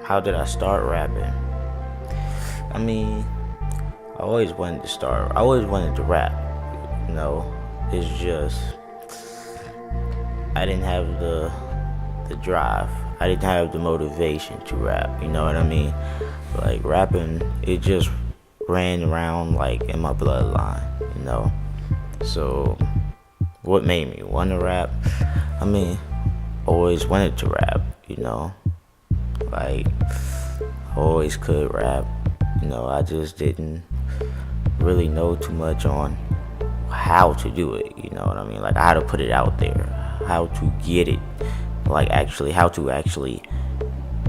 How did I start rapping? I mean, I always wanted to start. I always wanted to rap. You know, it's just I didn't have the drive. I didn't have the motivation to rap. You know what I mean? Like rapping, it just ran around like in my bloodline. You know, so what made me want to rap? I mean, always wanted to rap. You know, like I always could rap. You know, I just didn't really know too much on how to do it. You know what I mean? Like how to put it out there, how to get it, like actually how to actually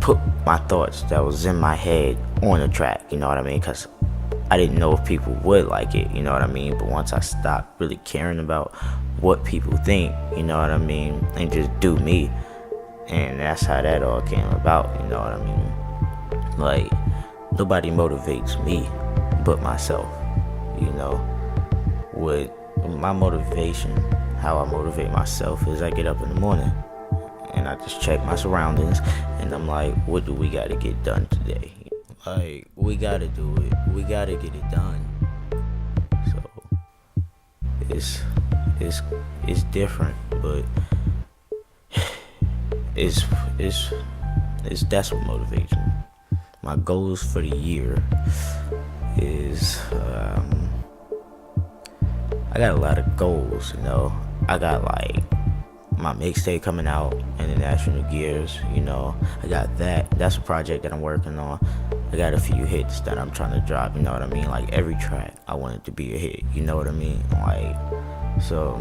put my thoughts that was in my head on a track. You know what I mean? Because I didn't know if people would like it. You know what I mean? But once I stopped really caring about what people think, you know what I mean, and just do me, and that's how that all came about. You know what I mean? Like nobody motivates me but myself. You know, with my motivation, how I motivate myself is I get up in the morning and I just check my surroundings and I'm like, what do we got to get done today? Like, we got to do it. We got to get it done. So it's it's different, but it's that's what motivates me. My goals for the year is I got a lot of goals. You know, I got like my mixtape coming out in the National Gears. You know, I got that. That's a project that I'm working on. I got a few hits that I'm trying to drop. You know what I mean? Like every track, I want it to be a hit. You know what I mean? Like, so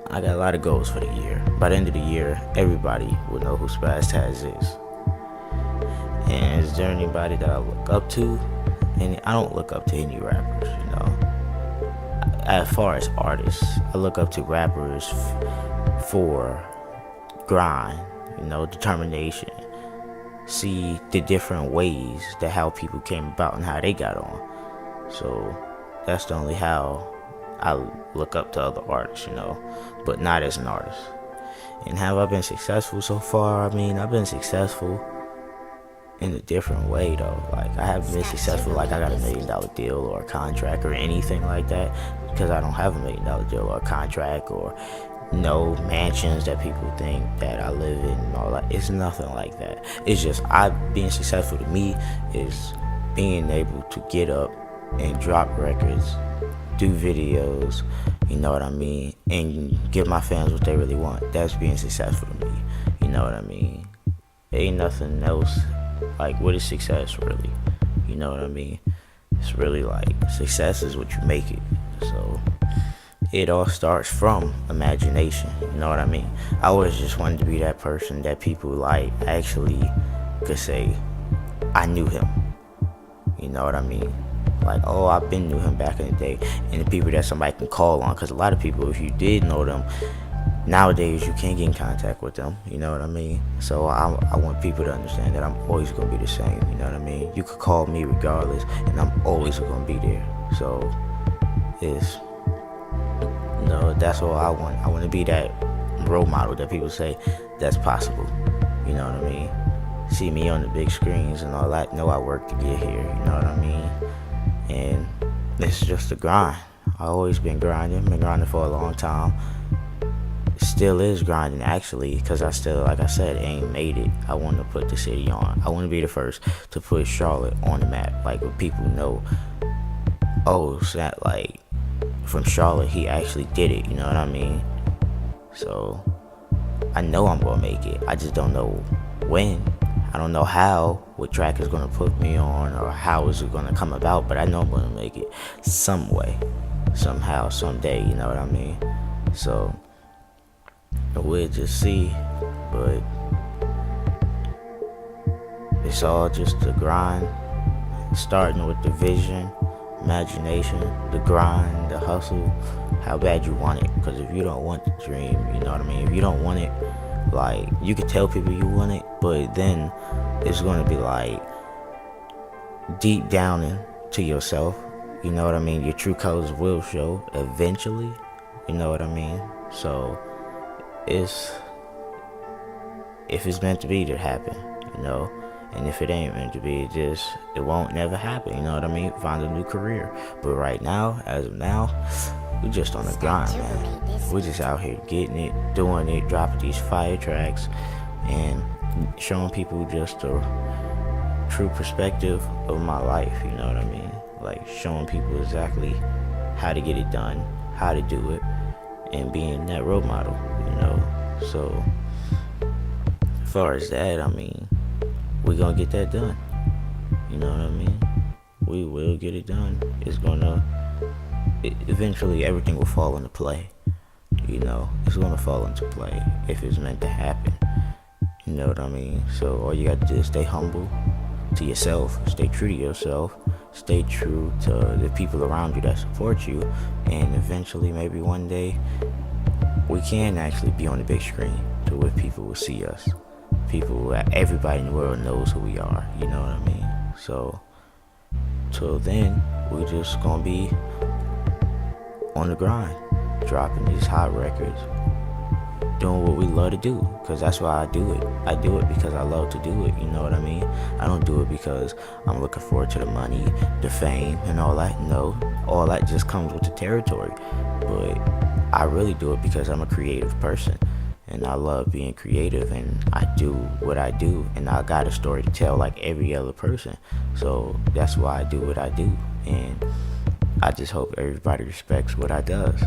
I got a lot of goals for the year. By the end of the year, everybody will know who Spaz Taz is. And is there anybody that I look up to? And I don't look up to any rappers, you know. As far as artists, I look up to rappers for grind, you know, determination. See the different ways that how people came about and how they got on. So that's the only how I look up to other artists, you know, but not as an artist. And have I been successful so far? I mean, I've been successful in a different way though. Like I haven't been successful like I got $1 million deal or a contract or anything like that, because I don't have $1 million deal or a contract or no mansions that people think that I live in and all that. It's nothing like that. It's just being successful to me is being able to get up and drop records, do videos, you know what I mean, and give my fans what they really want. That's being successful to me. You know what I mean? Ain't nothing else. Like, what is success really? You know what I mean? It's really like success is what you make it. So it all starts from imagination. You know what I mean? I always just wanted to be that person that people like actually could say, I knew him. You know what I mean? Like, oh, I've been knew him back in the day. And the people that somebody can call on. Because a lot of people, if you did know them, nowadays you can't get in contact with them. You know what I mean? So I want people to understand that I'm always going to be the same. You know what I mean? You could call me regardless, and I'm always going to be there. So it's, you know, that's all I want. I want to be that role model that people say that's possible. You know what I mean? See me on the big screens and all that. Know I work to get here. You know what I mean? And it's just a grind. I always been grinding for a long time. Still is grinding actually, because I still, like I said, ain't made it. I want to put the city on. I want to be the first to put Charlotte on the map. Like, when people know, oh, so that, like, from Charlotte, he actually did it. You know what I mean? So I know I'm gonna make it. I just don't know when. I don't know how, what track is gonna put me on, or how is it gonna come about, but I know I'm gonna make it some way, somehow, someday. You know what I mean? So we'll just see. But it's all just the grind, starting with the vision, imagination, the grind, the hustle, how bad you want it. Because if you don't want the dream, you know what I mean? If you don't want it, like, you can tell people you want it, but then it's going to be like deep down into yourself. You know what I mean? Your true colors will show eventually. You know what I mean? So it's if it's meant to be, to happen, you know. And if it ain't meant to be, it won't never happen. You know what I mean? Find a new career. But right now, as of now, we just on the grind, man. We just out here getting it, doing it, dropping these fire tracks, and showing people just a true perspective of my life. You know what I mean? Like showing people exactly how to get it done, how to do it, and being that role model. You know, so as far as that, I mean, we gonna get that done. You know what I mean? We will get it done. Eventually everything will fall into play. You know, it's gonna fall into play if it's meant to happen. You know what I mean? So all you gotta do is stay humble to yourself, stay true to yourself, stay true to the people around you that support you, and eventually maybe one day we can actually be on the big screen to where people will see us. Everybody in the world knows who we are, you know what I mean? So till then, we're just gonna be on the grind, dropping these hot records, doing what we love to do, because that's why I do it. I do it because I love to do it, you know what I mean? I don't do it because I'm looking forward to the money, the fame, and all that. No, all that just comes with the territory. But I really do it because I'm a creative person, and I love being creative, and I do what I do, and I got a story to tell like every other person. So that's why I do what I do, and I just hope everybody respects what I does.